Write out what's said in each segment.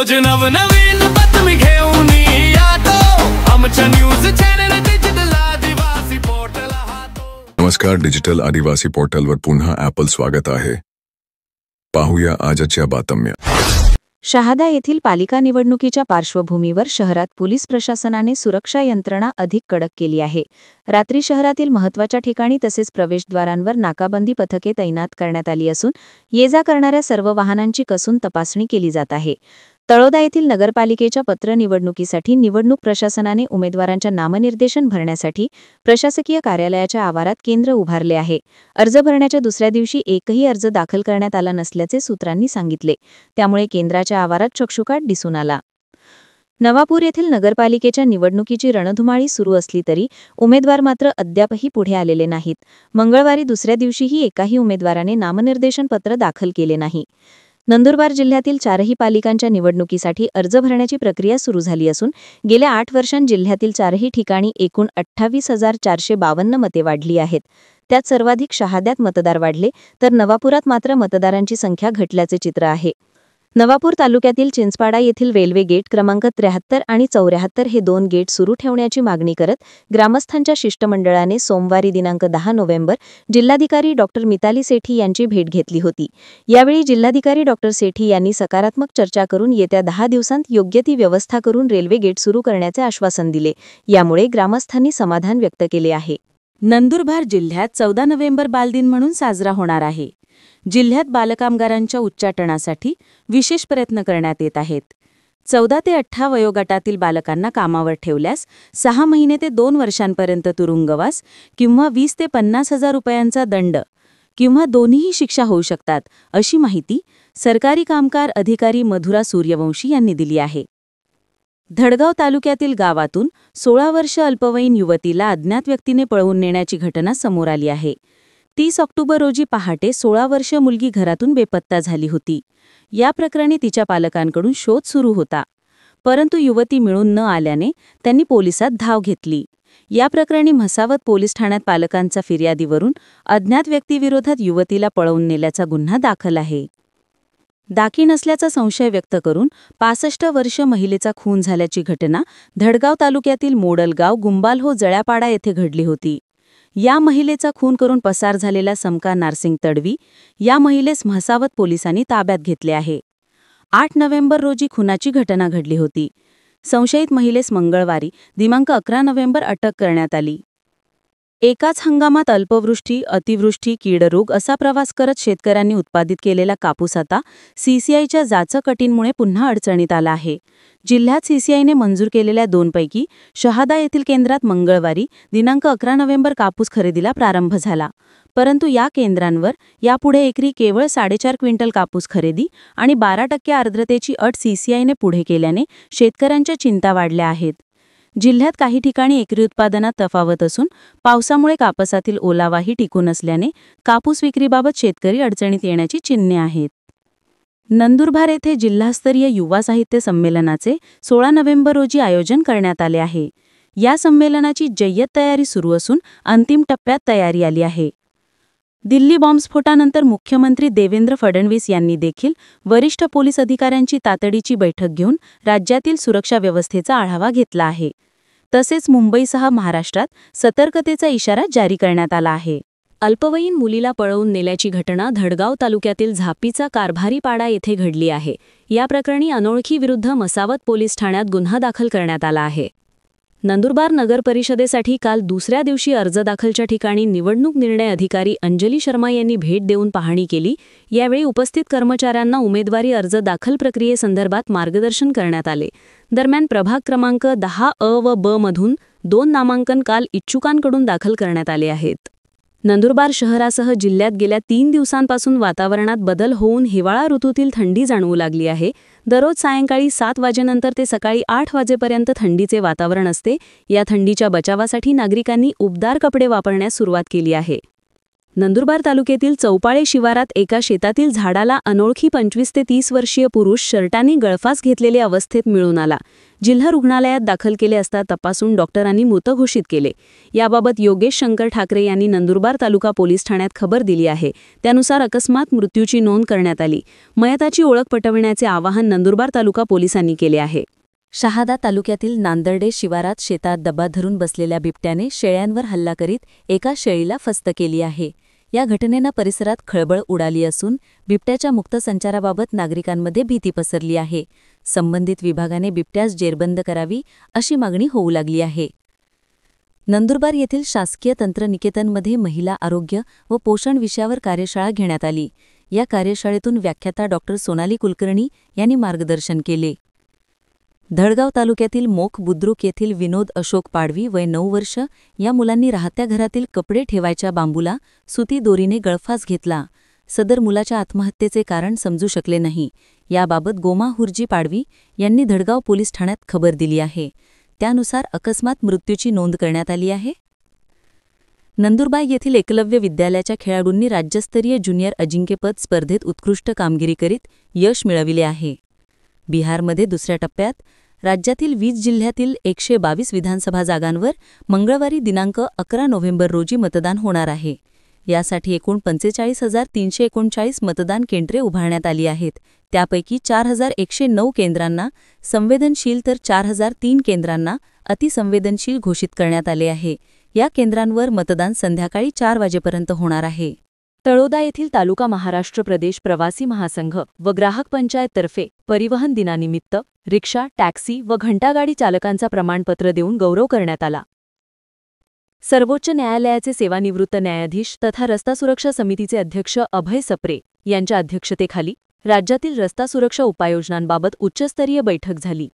रोज नवनवीन बातमी घेऊन येतो आमच्या न्यूज चॅनल डिजिटल आदिवासी पोर्टल नमस्कार, डिजिटल आदिवासी पोर्टलवर पुन्हा आपलं स्वागत आहे। पाहूया आजच्या बातम्या। शहादा येथील पालिका निवडणुकीच्या पार्श्वभूमीवर शहरात पोलीस प्रशासनाने सुरक्षा यंत्रणा अधिक कडक केली आहे। रात्री शहरातील महत्त्वाच्या ठिकाणी तसेच प्रवेशद्वारांवर नाकाबंदी पथके तैनात करण्यात आली असून ये-जा करणाऱ्या सर्व वाहनांची कसून तपासणी केली जात आहे। तळोदा येथील नगरपालिकेच्या पत्र निवडणुकीसाठी निवडणूक प्रशासनाने उमेदवारांच्या नामनिर्देशन भरण्यासाठी प्रशासकीय कार्यालयाच्या आवारात केंद्र उभारले आहे। अर्ज भरण्याच्या दुसऱ्या दिवशी एकही अर्ज दाखल करण्यात आला नसल्याचे सूत्रांनी सांगितले, त्यामुळे केंद्राच्या आवारात शुकशुकाट दिसून आला। नवापूर येथील नगरपालिकेच्या निवडणुकीची रणधुमाळी सुरू असली तरी उमेदवार मात्र अद्यापही पुढे आलेले नाहीत। मंगळवारी दुसऱ्या दिवशीही एकाही उमेदवाराने नामनिर्देशन पत्र दाखल केले नाही। नंदुरबार जिल्ह्यातील चारही पालिकांच्या निवडणुकीसाठी अर्ज भरण्याची प्रक्रिया सुरू झाली असून गेल्या 8 वर्षांत जिल्ह्यातील चारही ठिकाणी एकूण 28,452 मते वाढली आहेत। त्यात सर्वाधिक शहाद्यात मतदार वाढले तर नवापुरात मात्र मतदारांची संख्या घटल्याचे चित्र आहे। नवापूर तालुक्यातील चिंचपाडा येथील रेल्वे गेट क्रमांक 73 आणि 74 हे 2 गेट सुरू ठेवण्याची मागणी करत ग्रामस्थांच्या शिष्टमंडळाने सोमवारी दिनांक 10 नोव्हेंबर जिल्हाधिकारी डॉ. मिताली सेठी यांची भेट घेतली होती। यावेळी जिल्हाधिकारी डॉ. सेठी यांनी सकारात्मक चर्चा करून येत्या 10 दिवसांत योग्य ती व्यवस्था करून रेल्वे गेट सुरू करण्याचे आश्वासन दिले। यामुळे ग्रामस्थांनी समाधान व्यक्त केले आहे। नंदुरबार जिल्ह्यात 14 नोव्हेंबर बालदिन म्हणून साजरा होणार आहे। जिल्ह्यात बालकामगारांच्या उच्चाटनासाठी विशेष प्रयत्न करण्यात येत आहेत। 14 ते 18 वयोगटातील बालकांना कामावर ठेवल्यास 6 महिने ते 2 वर्षांपर्यंत तुरुंगवास किंवा 20 ते 50,000 रुपयांचा दंड किंवा दोन्हीही शिक्षा होऊ शकतात, अशी माहिती सरकारी कामगार अधिकारी मधुरा सूर्यवंशी यांनी दिली आहे। धडगाव तालुक्यातील गावातून 16 वर्ष अल्पवयीन युवतीला अज्ञात व्यक्तीने पळवून नेण्याची घटना समोर आली आहे। 30 ऑक्टोबर रोजी पहाटे 16 वर्ष मुलगी घरातून बेपत्ता झाली होती। या प्रकरणी तिच्या पालकांकडून शोध सुरू होता, परंतु युवती मिळून न आल्याने त्यांनी पोलिसात धाव घेतली। या प्रकरणी म्हसावत पोलीस ठाण्यात पालकांचा फिर्यादीवरून अज्ञात व्यक्तीविरोधात युवतीला पळवून नेल्याचा गुन्हा दाखल आहे। दाखीण असल्याचा संशय व्यक्त करून 65 वर्ष महिलेचा खून झाल्याची घटना धडगाव तालुक्यातील मोडलगाव गुंबालहो जळ्यापाडा येथे घडली होती। या महिलेचा खून करून पसार झालेला समका नारसिंग तडवी या महिलेस म्हसावत पोलिसांनी ताब्यात घेतले आहे। 8 नोव्हेंबर रोजी खुनाची घटना घडली होती। संशयित महिलेस मंगळवारी दिनांक 11 नोव्हेंबर अटक करण्यात आली। एकाच हंगामात अल्पवृष्टी, अतिवृष्टी, कीडरोग असा प्रवास करत शेतकऱ्यांनी उत्पादित केलेला कापूस आता सीसीआयच्या जाचक अटींमुळे पुन्हा अडचणीत आला आहे। जिल्ह्यात सीसीआयने मंजूर केलेल्या 2 पैकी शहादा येथील केंद्रात मंगळवारी दिनांक 11 नोव्हेंबर कापूस खरेदीला प्रारंभ झाला, परंतु या केंद्रांवर यापुढे एकरी केवळ 4.5 क्विंटल कापूस खरेदी आणि 12% आर्द्रतेची अट सीसीआयने पुढे केल्याने शेतकऱ्यांच्या चिंता वाढल्या आहेत। जिल्ह्यात काही ठिकाणी एकरी उत्पादनात तफावत असून पावसामुळे कापसातील ओलावाही टिकून असल्याने कापूस विक्रीबाबत शेतकरी अडचणीत येण्याची चिन्हे आहेत। नंदुरबार येथे जिल्हास्तरीय युवा साहित्य संमेलनाचे 16 नोव्हेंबर रोजी आयोजन करण्यात आले आहे। या संमेलनाची जय्यत तयारी सुरू असून अंतिम टप्प्यात तयारी आली आहे। दिल्ली बॉम्बस्फोटानंतर मुख्यमंत्री देवेंद्र फडणवीस यांनी देखील वरिष्ठ पोलीस अधिकाऱ्यांची तातडीची बैठक घेऊन राज्यातील सुरक्षा व्यवस्थेचा आढावा घेतला आहे। तसेच मुंबईसह महाराष्ट्रात सतर्कतेचा इशारा जारी करण्यात आला आहे। अल्पवयीन मुलीला पळवून नेल्याची घटना धडगाव तालुक्यातील झापीचा कारभारीपाडा येथे घडली आहे। या प्रकरणी अनोळखी विरुद्ध म्हसावत पोलीस ठाण्यात गुन्हा दाखल करण्यात आला आहे। नंदुरबार नगर परिषदेसाठी काल दुसऱ्या दिवशी अर्ज दाखलच्या ठिकाणी निवडणूक निर्णय अधिकारी अंजली शर्मा यांनी भेट देऊन पाहणी केली। यावेळी उपस्थित कर्मचाऱ्यांना उमेदवारी अर्ज दाखल प्रक्रियेसंदर्भात मार्गदर्शन करण्यात आले। दरम्यान प्रभाग क्रमांक 10 अ व ब मधून 2 नामांकन काल इच्छुकांकडून दाखल करण्यात आले आहेत। नंदुरबार शहरासह जिल्ह्यात गेल्या 3 दिवसांपासून वातावरणात बदल होऊन हिवाळा ऋतूतील थंडी जाणवू लागली आहे। दररोज सायंकाळी 7 वाजेनंतर ते सकाळी 8 वाजेपर्यंत थंडीचे वातावरण असते। या थंडीच्या बचावासाठी नागरिकांनी उबदार कपडे वापरण्यास सुरुवात केली आहे। नंदुरबार तालुक्यातील चौपाळे शिवारात एका शेतातील झाडाला अनोळखी 25 ते 30 वर्षीय पुरुष शर्टाने गळफास घेतलेले अवस्थेत मिळून आला. जिल्हा रुग्णालयात दाखल केले असता तपासून डॉक्टरांनी मृत घोषित केले. याबाबत योगेश शंकर ठाकरे यांनी नंदुरबार तालुका पोलीस ठाण्यात खबर दिली आहे. त्यानुसार अकस्मात मृत्यूची नोंद करण्यात आली. मयताची ओळख पटविण्याचे आवाहन नंदुरबार तालुका पोलिसांनी केले आहे. शहादा तालुक्यातील नांदर्डे शिवारात शेतात दबा धरून बसलेल्या बिबट्याने शेळ्यांवर हल्ला करीत एका शेळीला फस्त केली आहे. या घटनेनं परिसरात खळबळ उडाली असून बिबट्याच्या मुक्त संचाराबाबत नागरिकांमध्ये भीती पसरली आहे. संबंधित विभागाने बिबट्यास जेरबंद करावी अशी मागणी होऊ लागली आहे. नंदुरबार येथील शासकीय तंत्रनिकेतनमध्ये महिला आरोग्य व पोषण विषयावर कार्यशाळा घेण्यात आली. या कार्यशाळेतून व्याख्याता डॉ. सोनाली कुलकर्णी यांनी मार्गदर्शन केले. धडगाव तालुक्यातील मोख बुद्रुक येथील विनोद अशोक पाडवी वय 9 वर्ष या मुलांनी राहत्या घरातील कपडे ठेवायच्या बांबूला सुती दोरीने गळफास घेतला. सदर मुलाच्या आत्महत्येचे कारण समजू शकले नाही. याबाबत गोमा हुर्जी पाडवी यांनी धडगाव पोलीस ठाण्यात खबर दिली आहे. त्यानुसार अकस्मात मृत्यूची नोंद करण्यात आली आहे. नंदुरबार येथील एकलव्य विद्यालयाच्या खेळाडूंनी राज्यस्तरीय ज्युनियर अजिंक्यपद स्पर्धेत उत्कृष्ट कामगिरी करीत यश मिळविले आहे. बिहारमध्ये दुसऱ्या टप्प्यात राज्यातील 20 जिल्ह्यातील 122 विधानसभा जागांवर मंगळवारी दिनांक 11 नोव्हेंबर रोजी मतदान होणार आहे. यासाठी एकूण 45,339 मतदान केंद्रे उभारण्यात आली आहेत. त्यापैकी 4,109 केंद्रांना संवेदनशील तर 4,003 केंद्रांना अतिसंवेदनशील घोषित करण्यात आले आहे. या केंद्रांवर मतदान संध्याकाळी 4 वाजेपर्यंत होणार आहे. तळोदा येथील तालुका महाराष्ट्र प्रदेश प्रवासी महासंघ व ग्राहक पंचायततर्फे परिवहन दिनानिमित्त रिक्षा, टॅक्सी व घंटागाडी चालकांचा प्रमाणपत्र देऊन गौरव करण्यात आला. सर्वोच्च न्यायालयाचे सेवानिवृत्त न्यायाधीश तथा रस्ता सुरक्षा समितीचे अध्यक्ष अभय सप्रे यांच्या अध्यक्षतेखाली राज्यातील रस्ता सुरक्षा उपाययोजनांबाबत उच्चस्तरीय बैठक झाली.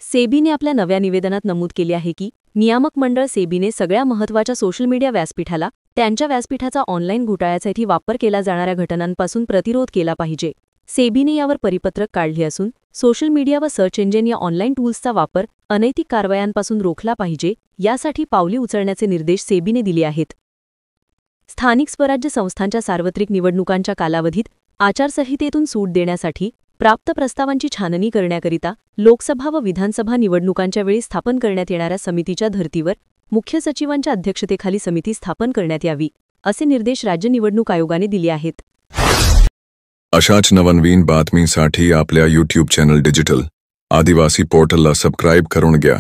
सेबीने आपल्या नव्या निवेदनात नमूद केले आहे की नियामक मंडळ सेबीने सगळ्या महत्त्वाच्या सोशल मीडिया व्यासपीठाला त्यांच्या व्यासपीठाचा ऑनलाईन घोटाळ्यासाठी वापर केला जाणाऱ्या घटनांपासून प्रतिरोध केला पाहिजे. सेबीने यावर परिपत्रक काढले असून सोशल मीडिया व सर्च इंजिन या ऑनलाईन टूल्सचा वापर अनैतिक कारवायांपासून रोखला पाहिजे, यासाठी पावले उचलण्याचे निर्देश सेबीने दिले आहेत. स्थानिक स्वराज्य संस्थांच्या सार्वत्रिक निवडणुकांच्या कालावधीत आचारसंहितेतून सूट देण्यासाठी प्राप्त प्रस्तावांची छाननी करण्याकरिता लोकसभा व विधानसभा निवडणुकांच्या वेळी स्थापन करण्यात येणाऱ्या समितीच्या धर्तीवर मुख्य सचिवांच्या अध्यक्षतेखाली समिती स्थापन करण्यात यावी, असे निर्देश राज्य निवडणूक आयोगाने दिले आहेत. अशाच नवनवीन बातमीसाठी आपल्या YouTube चॅनल डिजिटल आदिवासी पोर्टलला सबस्क्राईब करून घ्या.